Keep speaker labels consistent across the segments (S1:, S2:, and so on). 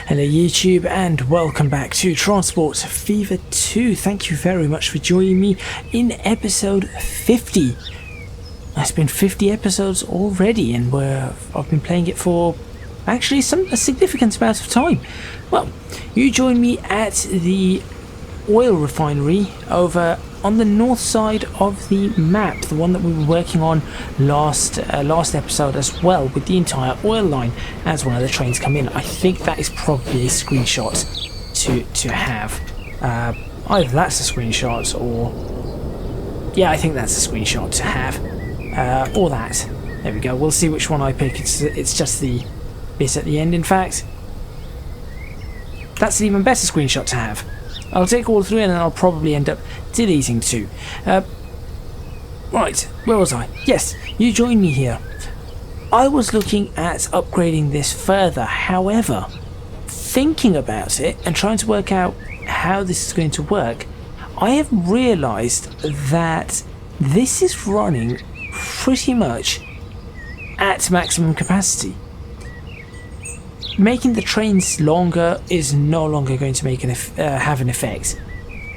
S1: Hello YouTube and welcome back to Transport Fever 2. Thank you very much for joining me in episode 50. It's been 50 episodes already and I've been playing it for actually a significant amount of time. Well, you join me at the oil refinery over on the north side of the map, the one that we were working on last episode as well, with the entire oil line as one of the trains come in. I think that is probably a screenshot to have. Either that's a screenshot or... yeah, I think that's a screenshot to have. Or that. There we go. We'll see which one I pick. It's just the bit at the end, in fact. That's an even better screenshot to have. I'll take all three and then I'll probably end up deleting two. Right, where was I? Yes, you joined me here. I was looking at upgrading this further. However, thinking about it and trying to work out how this is going to work, I have realised that this is running pretty much at maximum capacity. Making the trains longer is no longer going to make have an effect.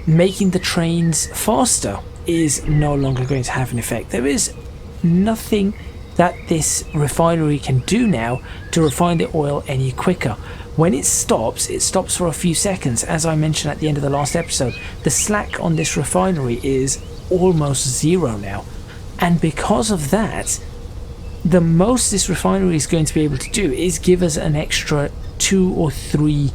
S1: Making the trains faster is no longer going to have an effect. There is nothing that this refinery can do now to refine the oil any quicker. When it stops for a few seconds. As I mentioned at the end of the last episode, the slack on this refinery is almost zero now. And because of that, the most this refinery is going to be able to do is give us an extra 2 or 3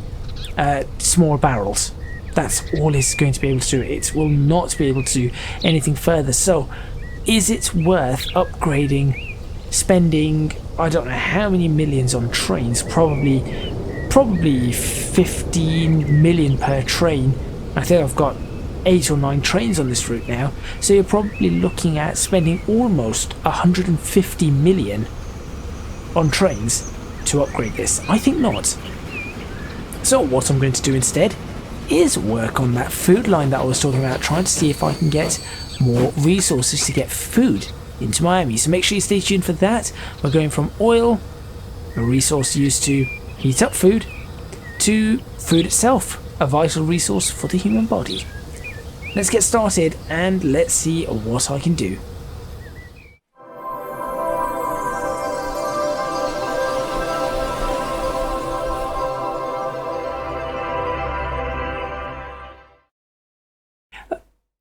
S1: small barrels. That's all it's going to be able to do. It will not be able to do anything further. So is it worth upgrading, spending I don't know how many millions on trains, probably 15 million per train. I think I've got 8 or 9 trains on this route now, so you're probably looking at spending almost 150 million on trains to upgrade this. I think not. So what I'm going to do instead is work on that food line that I was talking about, trying to see if I can get more resources to get food into Miami. So make sure you stay tuned for that. We're going from oil, a resource used to heat up food, to food itself, a vital resource for the human body. Let's get started and let's see what I can do.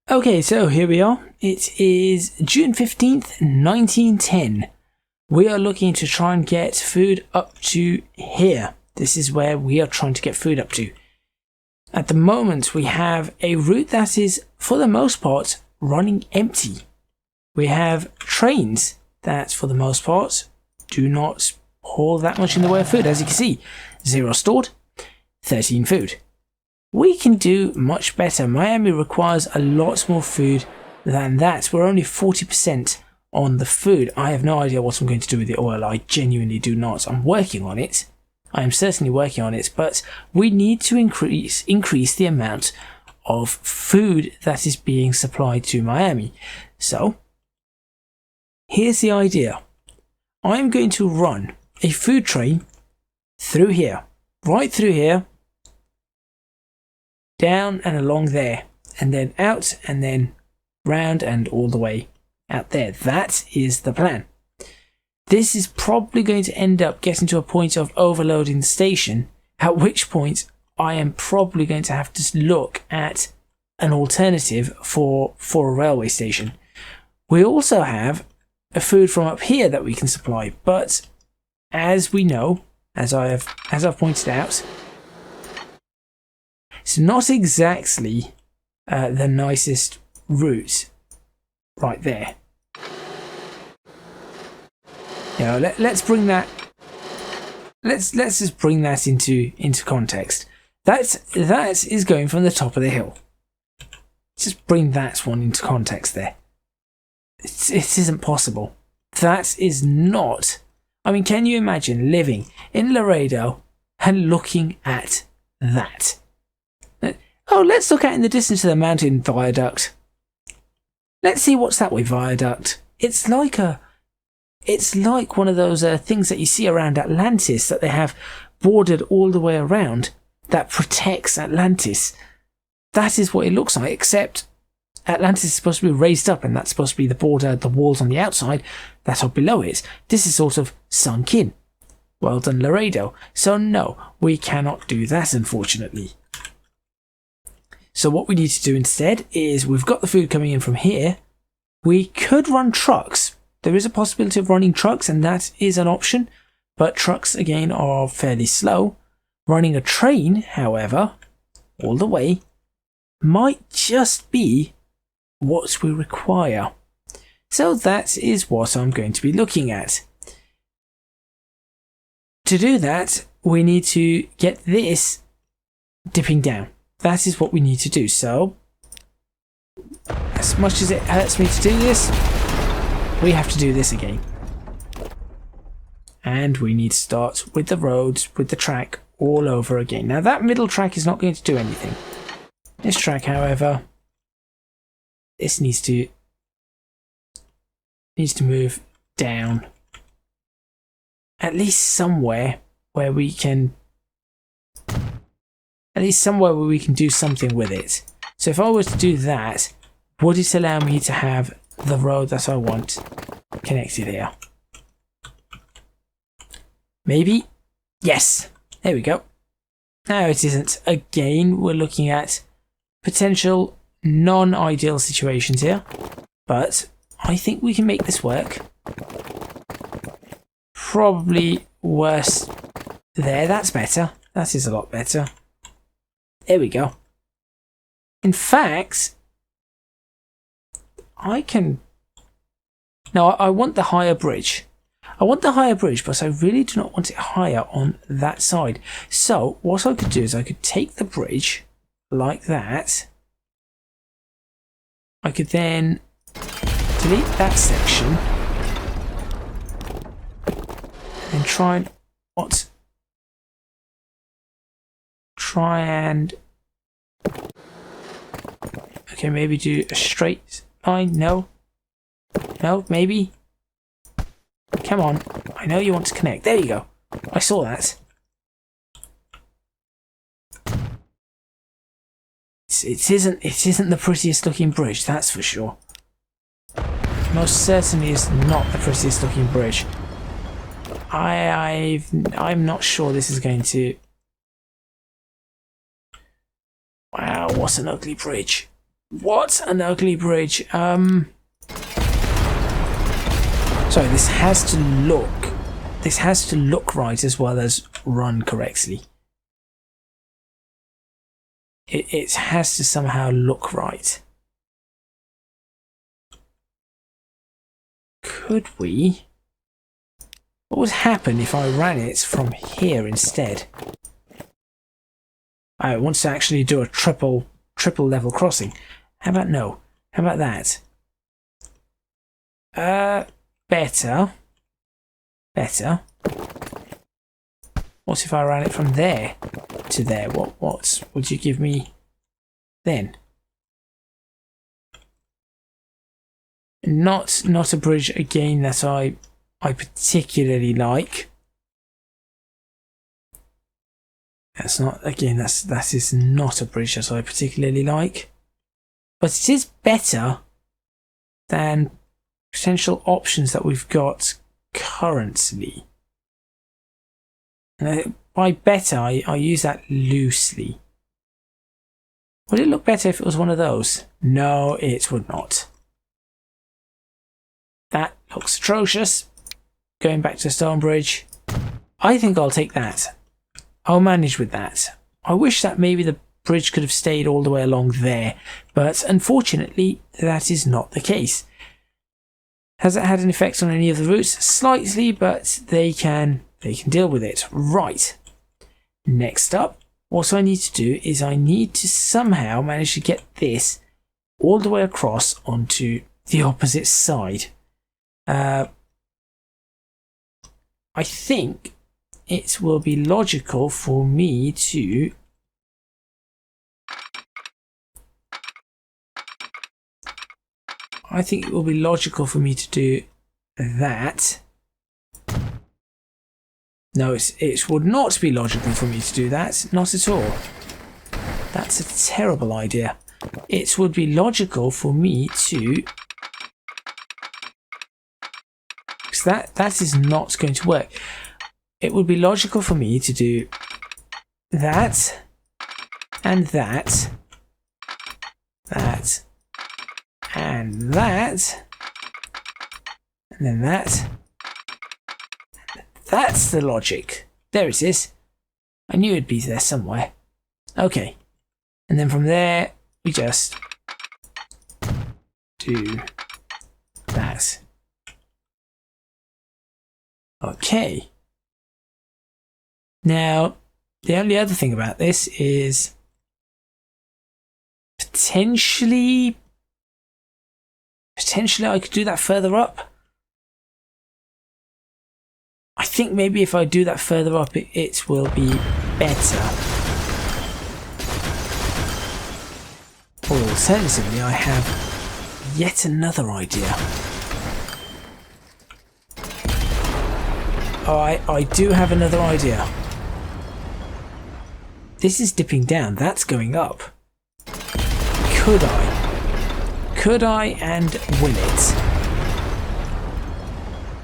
S1: Okay, so here we are. It is June 15th, 1910. We are looking to try and get food up to here. This is where we are trying to get food up to. At the moment, we have a route that is, for the most part, running empty. We have trains that, for the most part, do not haul that much in the way of food. As you can see, 0 stored, 13 food. We can do much better. Miami requires a lot more food than that. We're only 40% on the food. I have no idea what I'm going to do with the oil. I genuinely do not. I'm working on it. I am certainly working on it, but we need to increase the amount of food that is being supplied to Miami. So, here's the idea. I'm going to run a food train through here, right through here, down and along there, and then out and then round and all the way out there. That is the plan. This is probably going to end up getting to a point of overloading the station, at which point I am probably going to have to look at an alternative for a railway station. We also have a food from up here that we can supply, but as we know, as I've pointed out, it's not exactly the nicest route right there. You know, let's bring that. Let's just bring that into context. That is going from the top of the hill. Just bring that one into context there. It isn't possible. That is not. I mean, can you imagine living in Laredo and looking at that? Oh, let's look out in the distance to the mountain viaduct. Let's see what's that way viaduct. It's like one of those things that you see around Atlantis, that they have bordered all the way around that protects Atlantis. That is what it looks like, except Atlantis is supposed to be raised up, and that's supposed to be the border, the walls on the outside that are below it. This is sort of sunk in. Well done, Laredo. So no, we cannot do that, unfortunately. So what we need to do instead is, we've got the food coming in from here. We could run trucks. There is a possibility of running trucks, and that is an option. But trucks, again, are fairly slow. Running a train, however, all the way, might just be what we require. So that is what I'm going to be looking at. To do that, we need to get this dipping down. That is what we need to do. So, as much as it hurts me to do this, we have to do this again. And we need to start with the roads, with the track, all over again. Now that middle track is not going to do anything. This track, however, this needs to move down. At least somewhere where we can do something with it. So if I was to do that, would it allow me to have the road that I want connected here? Maybe? Yes. There we go. No, it isn't. Again, we're looking at potential non-ideal situations here. But I think we can make this work. Probably worse there. That's better. That is a lot better. There we go. In fact, I can... No, I want the higher bridge. I want the higher bridge, but I really do not want it higher on that side. So what I could do is I could take the bridge like that. I could then delete that section and try and okay, maybe do a straight line. No, maybe. Come on, I know you want to connect. There you go. I saw that. It isn't the prettiest looking bridge, that's for sure. Most certainly is not the prettiest looking bridge. I'm not sure this is going to... Wow, what an ugly bridge. What an ugly bridge. Sorry, this has to look right as well as run correctly. It has to somehow look right. Could we? What would happen if I ran it from here instead? I want to actually do a triple level crossing. How about no? How about that? Better. What if I ran it from there to there? What would you give me then? Not a bridge again that I particularly like. That is not a bridge that I particularly like. But it is better than potential options that we've got currently. By better, I use that loosely. Would it look better if it was one of those? No, it would not. That looks atrocious. Going back to Stonebridge. I think I'll take that. I'll manage with that. I wish that maybe the bridge could have stayed all the way along there, but unfortunately that is not the case. Has it had an effect on any of the routes? Slightly, but they can deal with it. Right. Next up, what I need to do is I need to somehow manage to get this all the way across onto the opposite side. I think it will be logical for me to do that. No, it would not be logical for me to do that. Not at all. That's a terrible idea. It would be logical for me to... because that is not going to work. It would be logical for me to do that and that, that and that, and then that. That's the logic. There it is. I knew it'd be there somewhere. Okay. And then from there, we just do that. Okay. Now, the only other thing about this is potentially I could do that further up. I think maybe if I do that further up, it will be better. Or alternatively, I have yet another idea. I do have another idea. This is dipping down. That's going up. Could I? Could I and will it?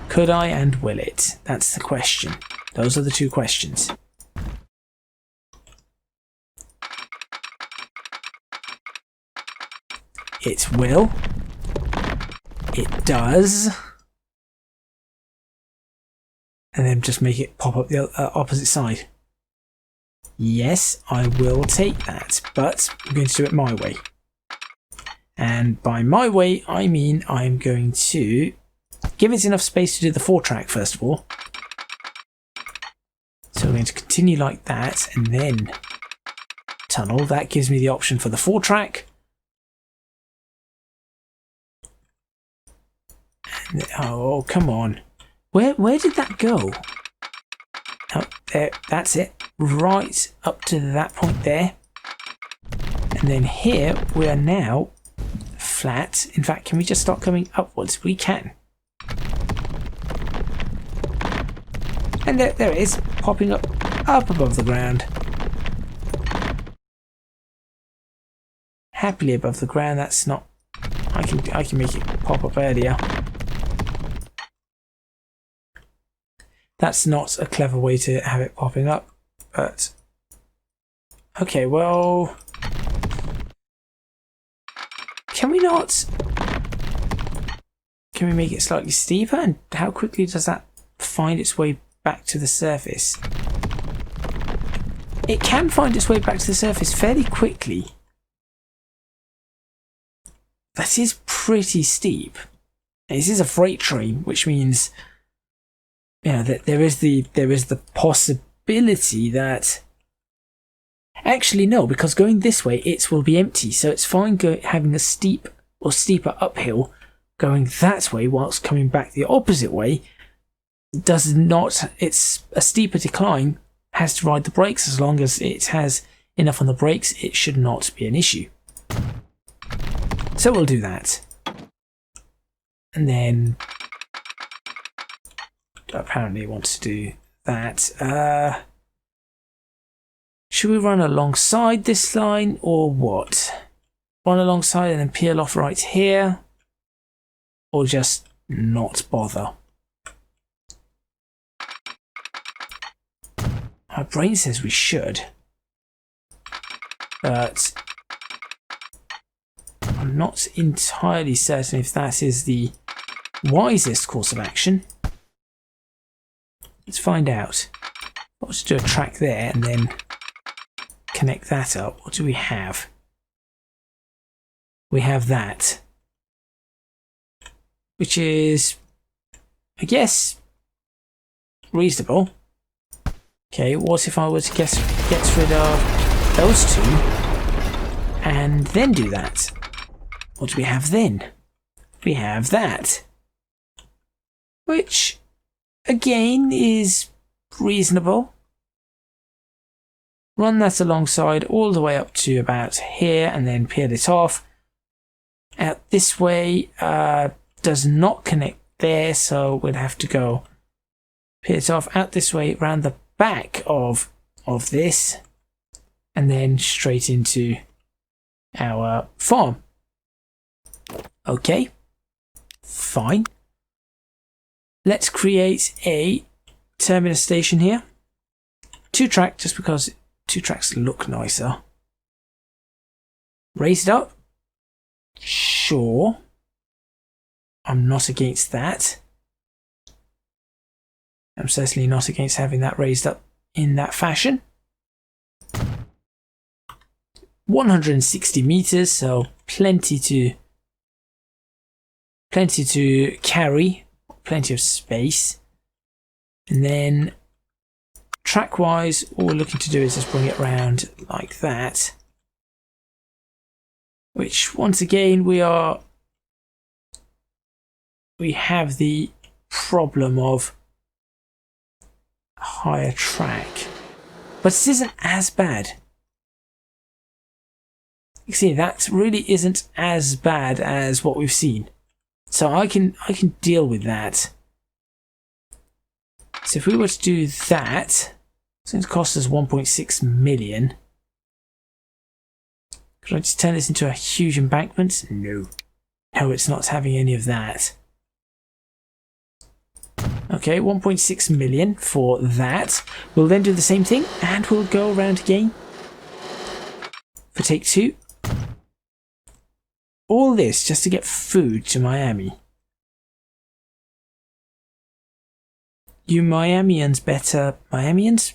S1: Could I and will it? That's the question. Those are the two questions. It will. It does. And then just make it pop up the opposite side. Yes, I will take that, but I'm going to do it my way. And by my way, I mean I'm going to give it enough space to do the 4-track first of all. So we're going to continue like that and then tunnel. That gives me the option for the 4-track. And, oh, come on. Where did that go? Oh, there, that's it. Right up to that point there. And then here we are now flat. In fact, can we just start coming upwards? We can. And there it is, popping up above the ground. Happily above the ground. That's not... I can make it pop up earlier. That's not a clever way to have it popping up, but... okay, well... can we not... can we make it slightly steeper? And how quickly does that find its way back to the surface? It can find its way back to the surface fairly quickly. That is pretty steep. This is a freight train, which means... yeah, that there is the possibility that... actually no, because going this way it will be empty, so it's fine having a steep or steeper uphill going that way whilst coming back the opposite way. Does not... it's a steeper decline, has to ride the brakes. As long as it has enough on the brakes, it should not be an issue. So we'll do that. And then... apparently want to do that. Should we run alongside this line or what? Run alongside and then peel off right here? Or just not bother? My brain says we should. But I'm not entirely certain if that is the wisest course of action. Let's find out. Let's do a track there and then connect that up. What do we have? We have that, which is, I reasonable. Okay, what if I were to get rid of those two and then do that? What do we have then? We have that, which again is reasonable. Run that alongside all the way up to about here and then peel it off. Out this way does not connect there, so we'll have to go pit off out this way, around the back of this, and then straight into our farm. Okay, fine. Let's create a terminus station here. 2-track, just because 2 tracks look nicer. Raise it up. Sure. I'm not against that. I'm certainly not against having that raised up in that fashion. 160 meters, so plenty to carry, plenty of space. And then track wise, all we're looking to do is just bring it around like that, which once again we have the problem of higher track, but it isn't as bad. You see, that really isn't as bad as what we've seen, so I can deal with that. So if we were to do that, it's going to cost us 1.6 million. Could I just turn this into a huge embankment? No, it's not having any of that. Okay, 1.6 million for that. We'll then do the same thing, and we'll go around again for take 2. All this just to get food to Miami. You Miamians better... Miamians?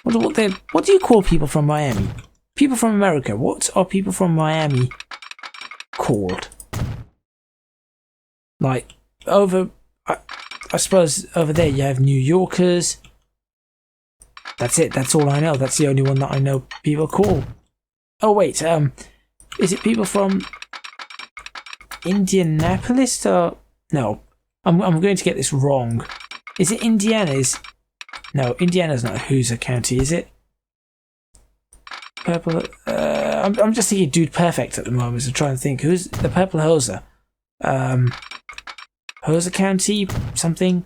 S1: What do you call people from Miami? People from America. What are people from Miami called? Like, over... I suppose over there you have New Yorkers. That's it. That's all I know. That's the only one that I know people call. Oh wait, is it people from Indianapolis or no? I'm going to get this wrong. Is it Indiana's? No, Indiana's not Hoosier County, is it? Purple. I'm just thinking Dude Perfect at the moment. So I'm trying to think who's the Purple Hoser. Hoser County, something.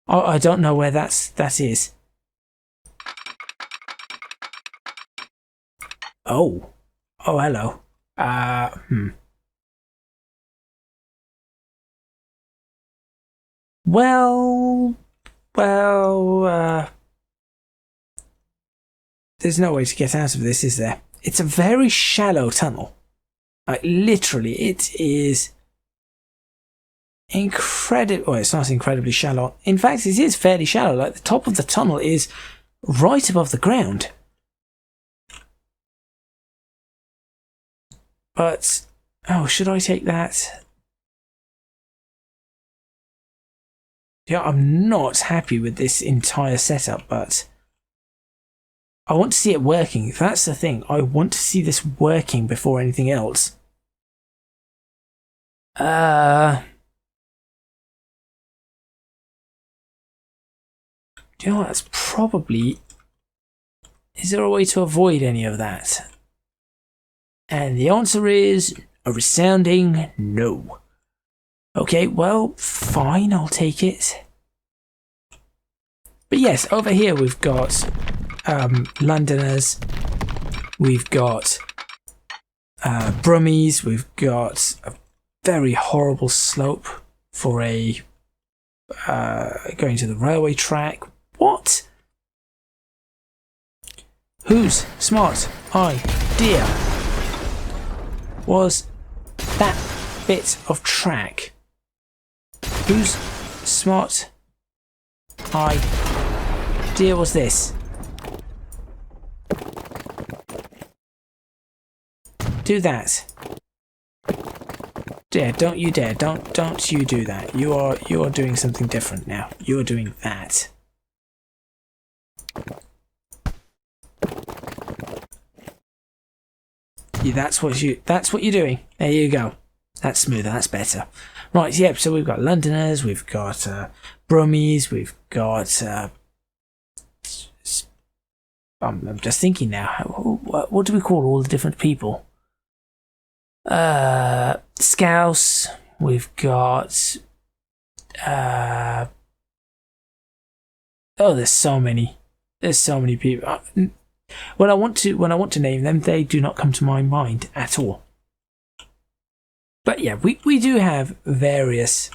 S1: Oh, I don't know where that is. Oh, hello. Well, there's no way to get out of this, is there? It's a very shallow tunnel. Like, literally, it is incredible. Well, it's not incredibly shallow. In fact, it is fairly shallow. Like, the top of the tunnel is right above the ground. But, oh, should I take that? Yeah, I'm not happy with this entire setup, but I want to see it working. That's the thing. I want to see this working before anything else. Do you know what? That's probably... Is there a way to avoid any of that? And the answer is a resounding no. Okay, well, fine, I'll take it. But yes, over here we've got Londoners, we've got Brummies, we've got a very horrible slope for a going to the railway track. What? Whose smart idea was that bit of track? Whose smart idea was this? Do that. Dare, don't you dare. Don't you do that. You are doing something different now. You are doing that. Yeah, that's what you're doing. There you go. That's smoother, that's better. Right, yep, so we've got Londoners, we've got Brummies, we've got... I'm just thinking now, what do we call all the different people? Scouse, we've got... Oh, there's so many. There's so many people. When I want to name them, they do not come to my mind at all. But yeah, we do have various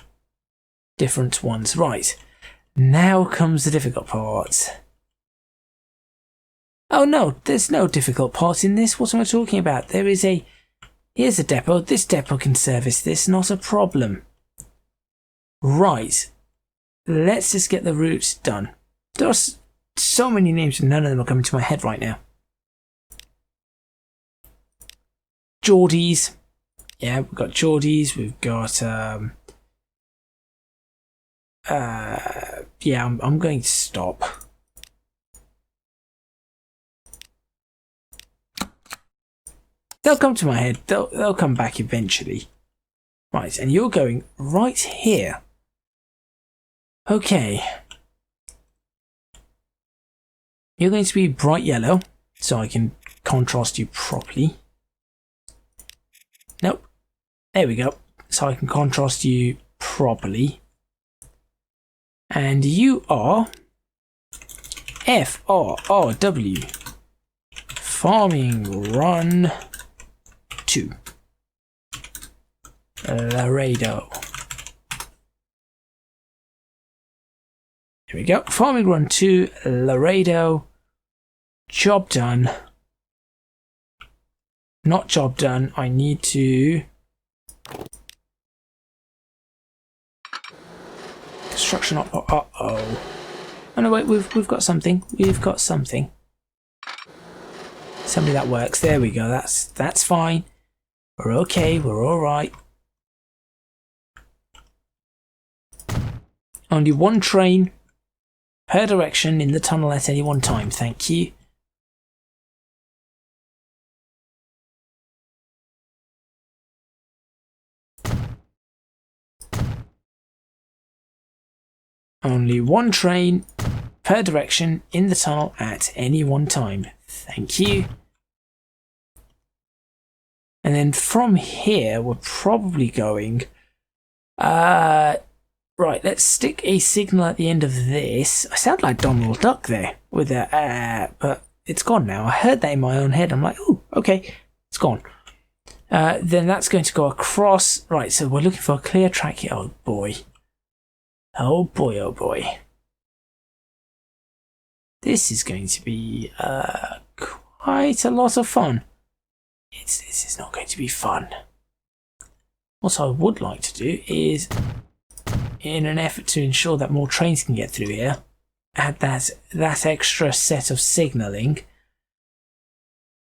S1: different ones. Right. Now comes the difficult part. Oh no, there's no difficult part in this. What am I talking about? Here's a depot. This depot can service this, not a problem. Right. Let's just get the routes done. There are so many names and none of them are coming to my head right now. Geordies. Yeah, we've got Geordies. We've got yeah, I'm going to stop. They'll come to my head. They'll come back eventually. Right, and you're going right here. Okay. You're going to be bright yellow, so I can contrast you properly. Nope. There we go. So I can contrast you properly. And you are FRRW. Farming Run 2. Laredo. Here we go. Farming Run 2, Laredo. Job done. Not job done. I need to... Construction up. Uh-oh. Oh no, wait. We've got something. We've got something. Somebody that works. There we go. That's fine. We're okay. We're all right. Only one train per direction in the tunnel at any one time. Thank you. Only one train per direction in the tunnel at any one time. Thank you. And then from here, we're probably going... right, let's stick a signal at the end of this. I sound like Donald Duck there with a but it's gone now. I heard that in my own head. I'm like, oh, okay, it's gone. Then that's going to go across. Right, so we're looking for a clear track here. Oh boy. Oh boy, oh boy. This is going to be quite a lot of fun. This is not going to be fun. What I would like to do is, in an effort to ensure that more trains can get through here, add that extra set of signalling.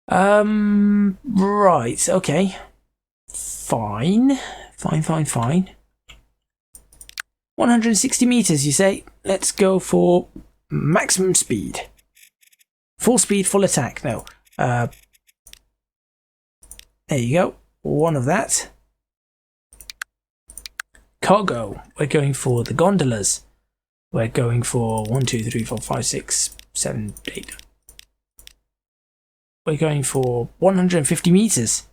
S1: Right, okay. Fine. 160 meters, you say? Let's go for maximum speed. Full speed, full attack. No. There you go. One of that. Cargo. We're going for the gondolas. We're going for 1, 2, 3, 4, 5, 6, 7, 8. We're going for 150 meters.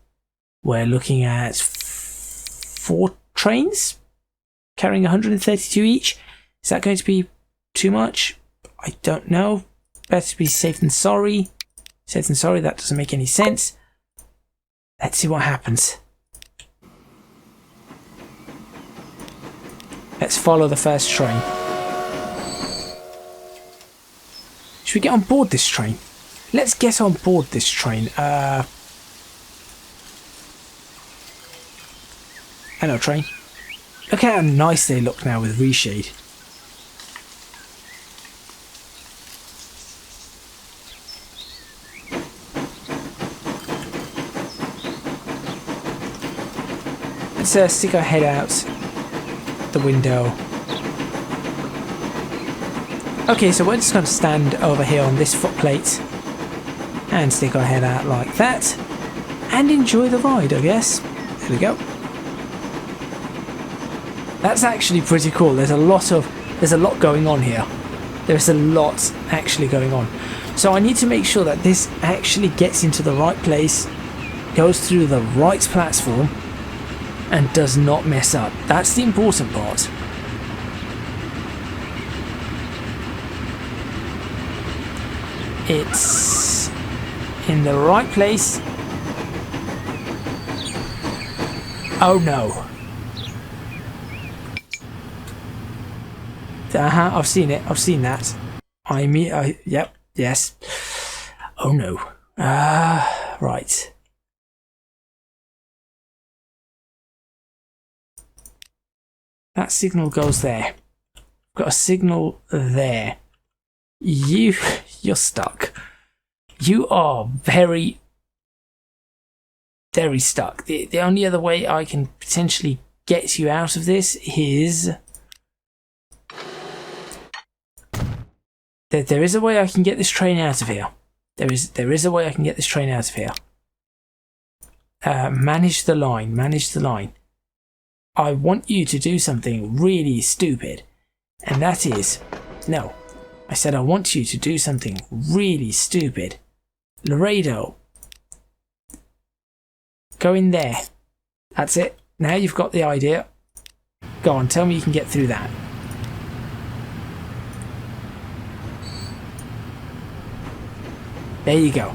S1: We're looking at 4 trains carrying 132 each. Is that going to be too much? I don't know. Better be safe than sorry. Safe than sorry, that doesn't make any sense. Let's see what happens. Let's follow the first train. Should we get on board this train? Let's get on board this train. Hello, train. Look how nice they look now with reshade. Let's stick our head out the window. Okay, so we're just going to stand over here on this footplate and stick our head out like that and enjoy the ride, I guess. There we go. That's actually pretty cool. There's a lot going on here. There's a lot actually going on. So I need to make sure that this actually gets into the right place, goes through the right platform, and does not mess up. That's the important part. it's in the right place. Oh no. I've seen it. I've seen that. Yep. Yes. Oh no. Right. That signal goes there. Got a signal there. You're stuck. You are very, very stuck. The only other way I can potentially get you out of this is that there is a way I can get this train out of here. There is a way I can get this train out of here. Manage the line. Manage the line. I want you to do something really stupid. And that is... No. I said I want you to do something really stupid. Laredo. Go in there. That's it. Now you've got the idea. Go on, tell me you can get through that. There you go.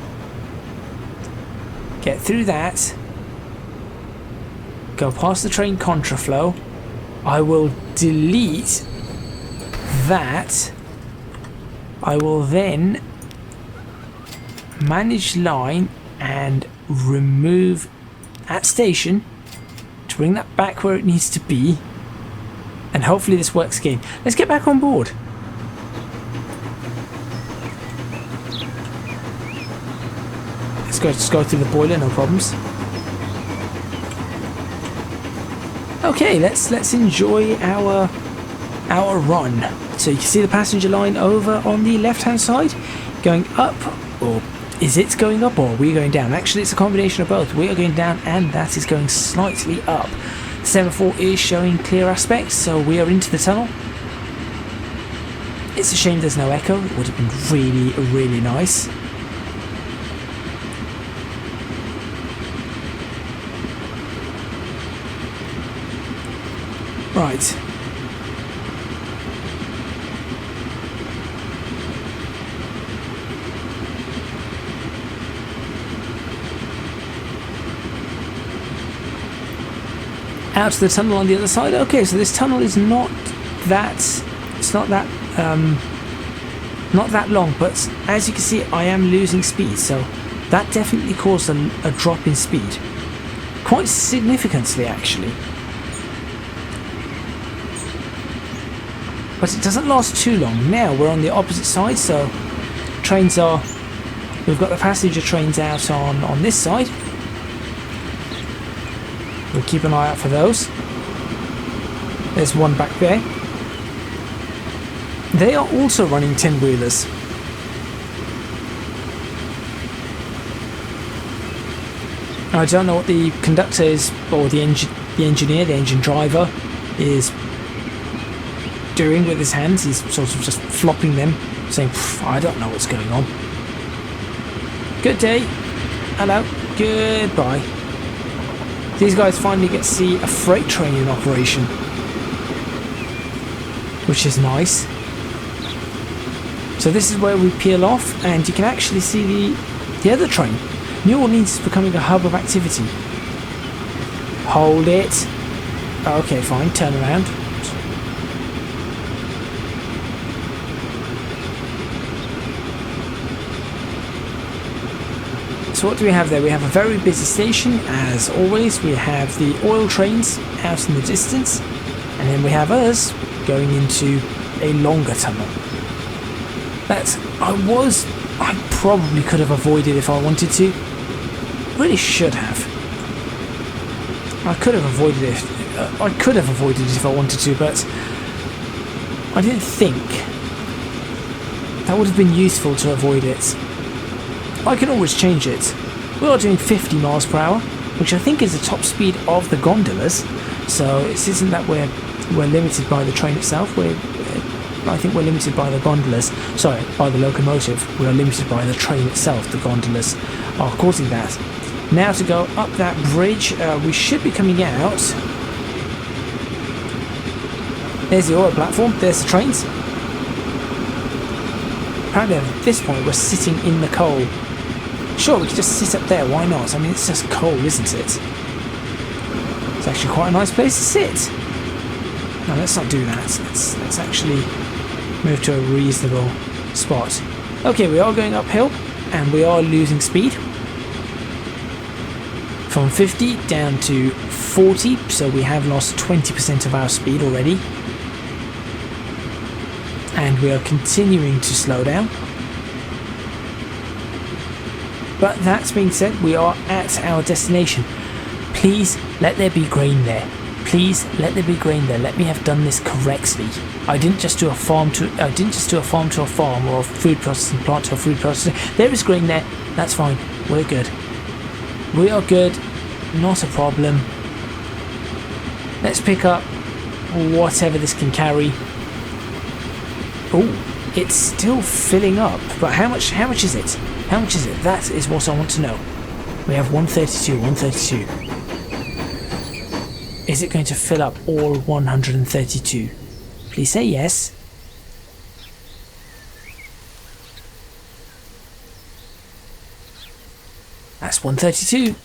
S1: Get through that. Go past the train contraflow. I will delete that. I will then manage line and remove at station to bring that back where it needs to be, and hopefully this works again. Let's get back on board. Let's go through the boiler, no problems. Okay, let's enjoy our run. So you can see the passenger line over on the left hand side going up, or is it going up, or are we going down? Actually, it's a combination of both. We are going down and that is going slightly up. The semaphore is showing clear aspects, so we are into the tunnel. It's a shame there's no echo. It would have been really, really nice. Right. Out to the tunnel on the other side. Okay, so this tunnel is not that long, but as you can see I am losing speed, so that definitely caused a drop in speed, quite significantly actually. But it doesn't last too long. Now we're on the opposite side, so we've got the passenger trains out on this side. We'll keep an eye out for those. There's one back there. They are also running 10-wheelers. I don't know what the conductor is, or the engineer, the engine driver, is doing with his hands. He's sort of just flopping them, saying, I don't know what's going on. Good day. Hello. Goodbye. These guys finally get to see a freight train in operation, which is nice. So this is where we peel off, and you can actually see the other train. New Orleans is becoming a hub of activity. Hold it. Okay, fine. Turn around. So what do we have there? We have a very busy station, as always. We have the oil trains out in the distance, and then we have us going into a longer tunnel. That I probably could have avoided if I wanted to. Really should have. I could have avoided it. I could have avoided it if I wanted to, but I didn't think that would have been useful to avoid it. I can always change it. We are doing 50 miles per hour, which I think is the top speed of the gondolas. So it isn't that we're limited by the train itself. I think we're limited by the gondolas. Sorry, by the locomotive. We are limited by the train itself. The gondolas are causing that. Now to go up that bridge, we should be coming out. There's the oil platform. There's the trains. Apparently at this point we're sitting in the coal. Sure, we could just sit up there, why not? I mean, it's just coal, isn't it? It's actually quite a nice place to sit. No, let's not do that. Let's actually move to a reasonable spot. Okay, we are going uphill and we are losing speed. From 50 down to 40, so we have lost 20% of our speed already. And we are continuing to slow down. But that being said, we are at our destination. Please let there be grain there. Please let there be grain there. Let me have done this correctly. I didn't just do a farm to a farm or a food processing plant to a food processing. There is grain there. That's fine. We're good. We are good. Not a problem. Let's pick up whatever this can carry. Oh, it's still filling up. But how much is it? How much is it? That is what I want to know. We have 132. Is it going to fill up all 132? Please say yes. That's 132.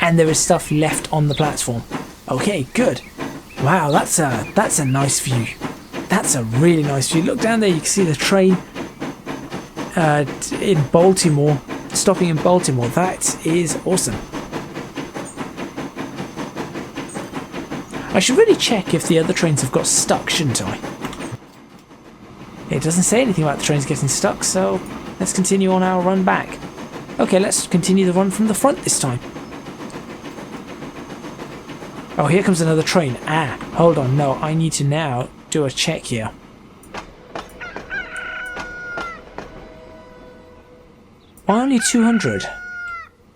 S1: And there is stuff left on the platform. Okay, good. Wow, that's a nice view. That's a really nice view. Look down there, you can see the train in Baltimore, stopping in Baltimore. That is awesome. I should really check if the other trains have got stuck, shouldn't I? It doesn't say anything about the trains getting stuck, so let's continue on our run back. Okay, let's continue the run from the front this time. Oh, here comes another train. Ah, hold on. No, I need to now do a check here. Why only 200?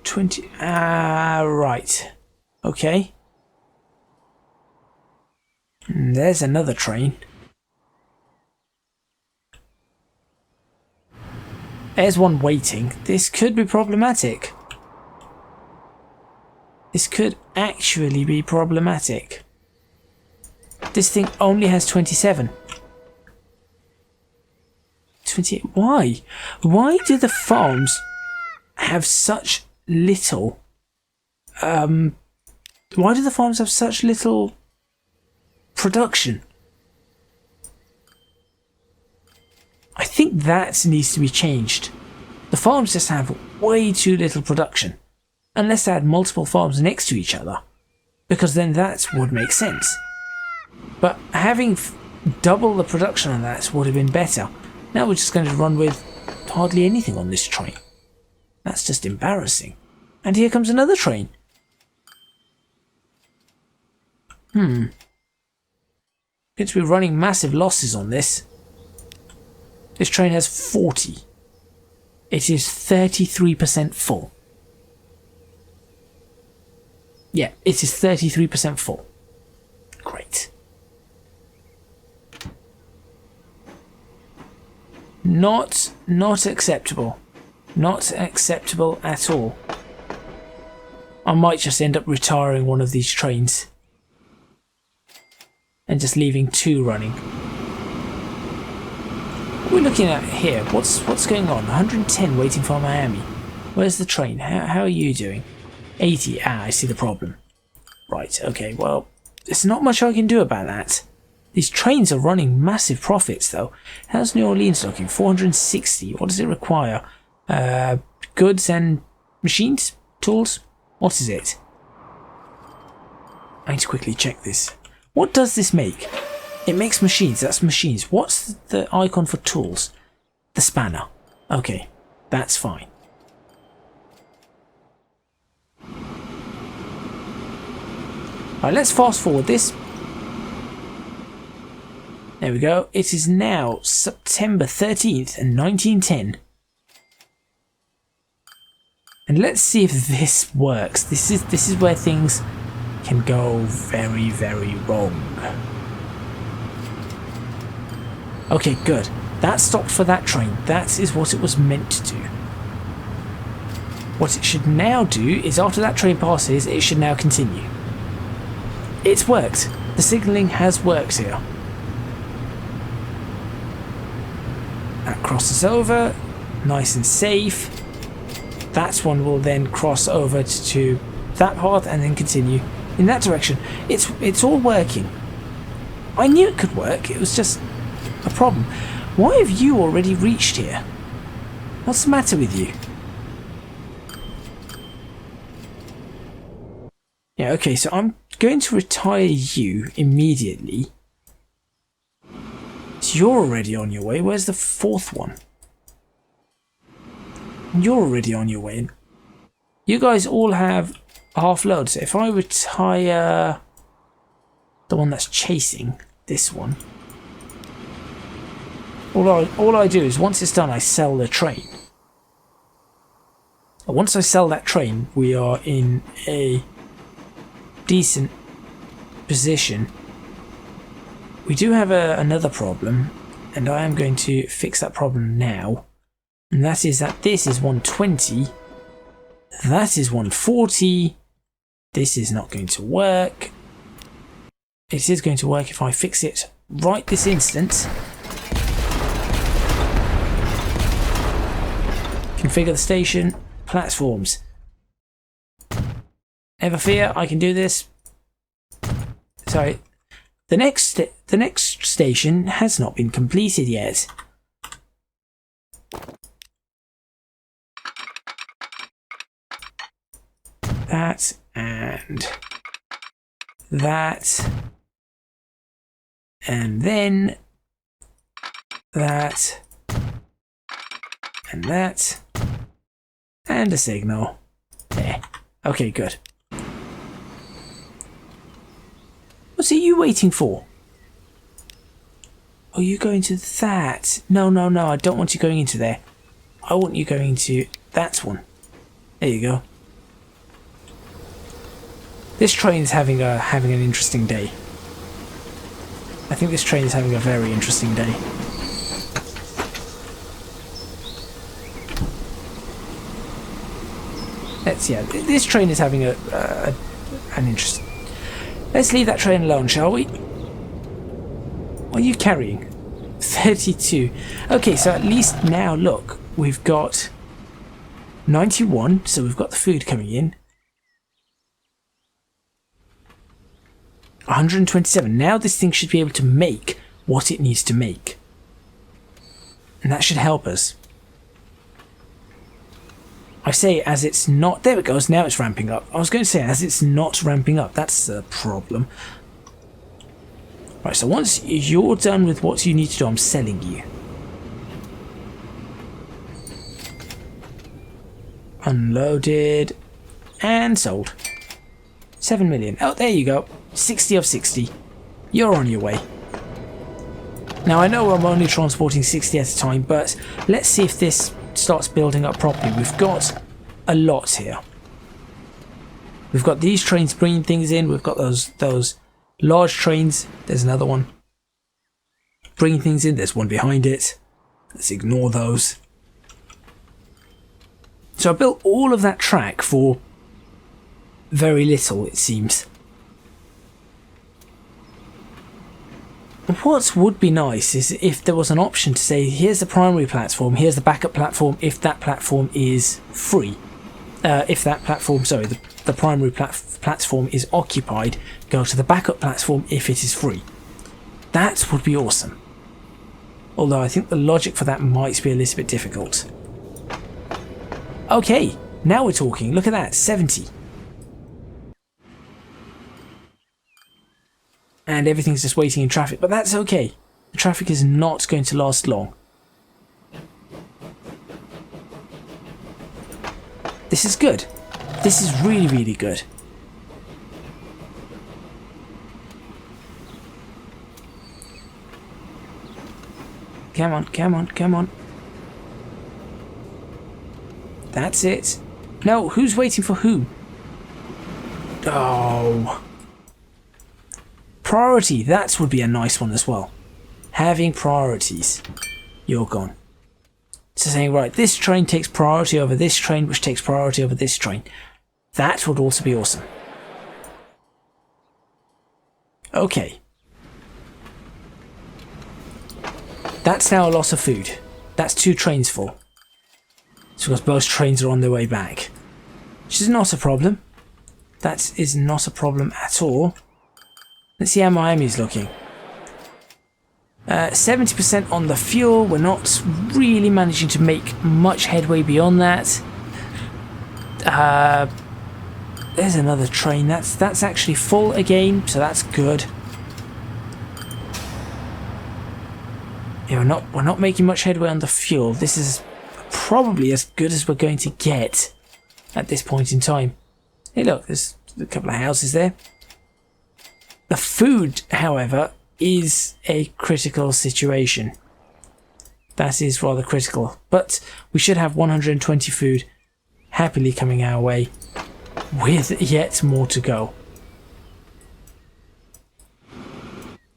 S1: 20. Right. Okay. There's another train. There's one waiting. This could be problematic. This could actually be problematic. This thing only has 27. 28. Why? Why do the farms have such little? Why do the farms have such little production? I think that needs to be changed. The farms just have way too little production. Unless they had multiple farms next to each other. Because then that would make sense. But having double the production on that would have been better. Now we're just going to run with hardly anything on this train. That's just embarrassing. And here comes another train. Going to be running massive losses on this. This train has 40. It is 33% full. Yeah, it is 33% full. Great. Not acceptable. Not acceptable at all. I might just end up retiring one of these trains. And just leaving two running. What are we looking at here? What's going on? 110 waiting for Miami. Where's the train? How are you doing? 80. I see the problem. Right, okay, well, there's not much I can do about that. These trains are running massive profits, though. How's New Orleans looking? 460. What does it require? Goods and machines? Tools? What is it? I need to quickly check this. What does this make? It makes machines. That's machines. What's the icon for tools? The spanner. Okay, that's fine. Right, let's fast forward this. There we go. It is now September 13th and 1910. And let's see if this works. This is where things can go very, very wrong. Okay, good. That stopped for that train. That is what it was meant to do. What it should now do is after that train passes, it should now continue. It's worked. The signalling has worked here. crosses over, nice and safe. That one will then cross over to that path and then continue in that direction. It's all working. I knew it could work, it was just a problem. Why have you already reached here? What's the matter with you? Yeah, okay, so I'm going to retire you immediately. So you're already on your way. Where's the fourth one? You're already on your way. You guys all have half load. So if I retire the one that's chasing this one, all I do is once it's done, I sell the train. And once I sell that train, we are in a decent position. We do have another problem, and I am going to fix that problem now. And that is that this is 120. That is 140. This is not going to work. It is going to work if I fix it right this instant. Configure the station. Platforms. Never fear, I can do this. Sorry. The next station has not been completed yet. That and that, and then that and that, and a signal. There. Okay, good. What's are you waiting for? Are you going to that? No, no, no, I don't want you going into there. I want you going to that one. There you go. This train is having an interesting day. I think this train is having a very interesting day. This train is having an interest. Let's leave that train alone, shall we? What are you carrying? 32. Okay, so at least now, look, we've got 91, so we've got the food coming in. 127. Now this thing should be able to make what it needs to make. And that should help us. I say as it's not... There it goes, now it's ramping up. I was going to say as it's not ramping up. That's the problem. Right, so once you're done with what you need to do, I'm selling you. Unloaded. And sold. 7 million. Oh, there you go. 60 of 60. You're on your way. Now, I know I'm only transporting 60 at a time, but let's see if this starts building up properly. We've got a lot here. We've got these trains bringing things in. We've got those large trains. There's another one bringing things in. There's one behind it. Let's ignore those. So I built all of that track for very little, it seems. What would be nice is if there was an option to say, here's the primary platform, here's the backup platform if that platform is free. If that platform, sorry, the primary platform is occupied, go to the backup platform if it is free. That would be awesome. Although I think the logic for that might be a little bit difficult. Okay, now we're talking. Look at that, 70. And everything's just waiting in traffic, but that's okay. The traffic is not going to last long. This is good. This is really, really good. Come on, come on, come on. That's it. No, who's waiting for who? Oh. Priority, that would be a nice one as well. Having priorities. You're gone. So saying, right, this train takes priority over this train, which takes priority over this train. That would also be awesome. Okay. That's now a lot of food. That's 2 trains full. It's because both trains are on their way back. Which is not a problem. That is not a problem at all. Let's see how Miami's looking. 70% on the fuel. We're not really managing to make much headway beyond that. There's another train. That's actually full again, so that's good. Yeah, we're not making much headway on the fuel. This is probably as good as we're going to get at this point in time. Hey, look, there's a couple of houses there. The food, however, is a critical situation. That is rather critical, but we should have 120 food happily coming our way, with yet more to go.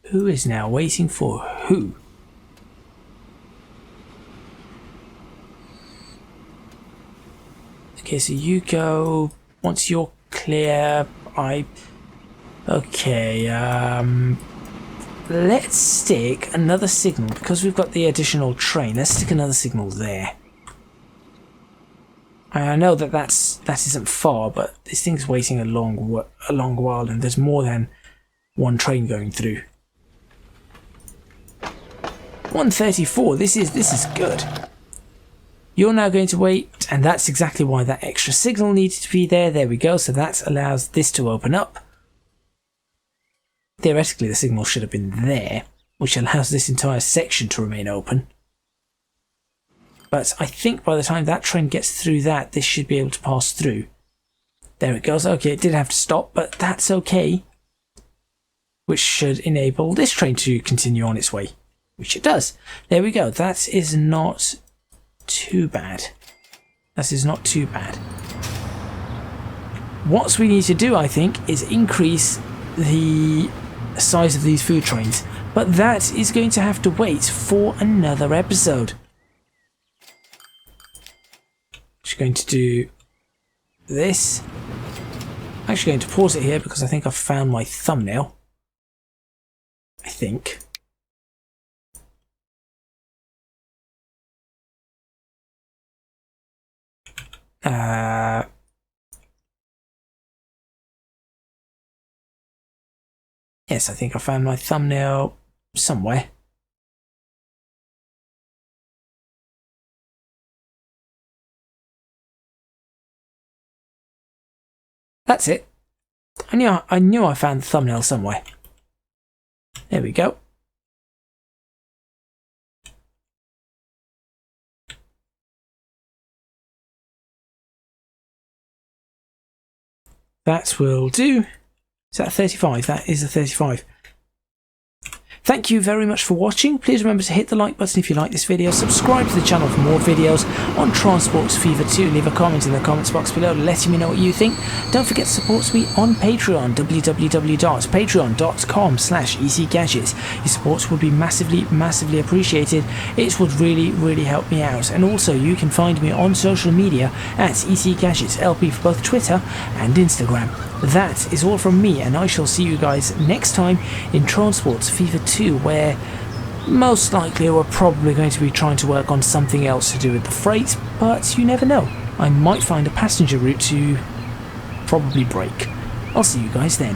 S1: Who is now waiting for who? Okay, so you go. Once you're clear, okay, let's stick another signal, because we've got the additional train. Let's stick another signal there. I know that isn't far, but this thing's waiting a long while, and there's more than one train going through. 134. This is good. You're now going to wait, and that's exactly why that extra signal needed to be there. There we go. So that allows this to open up. Theoretically, the signal should have been there, which allows this entire section to remain open. But I think by the time that train gets through that, this should be able to pass through. There it goes. Okay, it did have to stop, but that's okay. Which should enable this train to continue on its way. Which it does. There we go. That is not too bad. That is not too bad. What we need to do, I think, is increase the size of these food trains. But that is going to have to wait for another episode. Just going to do this. I'm actually going to pause it here because I think I've found my thumbnail. I think. Yes, I think I found my thumbnail somewhere. That's it. I knew I found the thumbnail somewhere. There we go. That will do. Is that a 35? That is a 35. Thank you very much for watching. Please remember to hit the like button if you like this video. Subscribe to the channel for more videos on Transport Fever 2. Leave a comment in the comments box below letting me know what you think. Don't forget to support me on Patreon, www.patreon.com/ecgadgets. Your support would be massively appreciated. It would really help me out. And also you can find me on social media at ecgadgetslp for both Twitter and Instagram. That is all from me, and I shall see you guys next time in Transport Fever 2, where most likely we're probably going to be trying to work on something else to do with the freight, but you never know. I might find a passenger route to probably break. I'll see you guys then.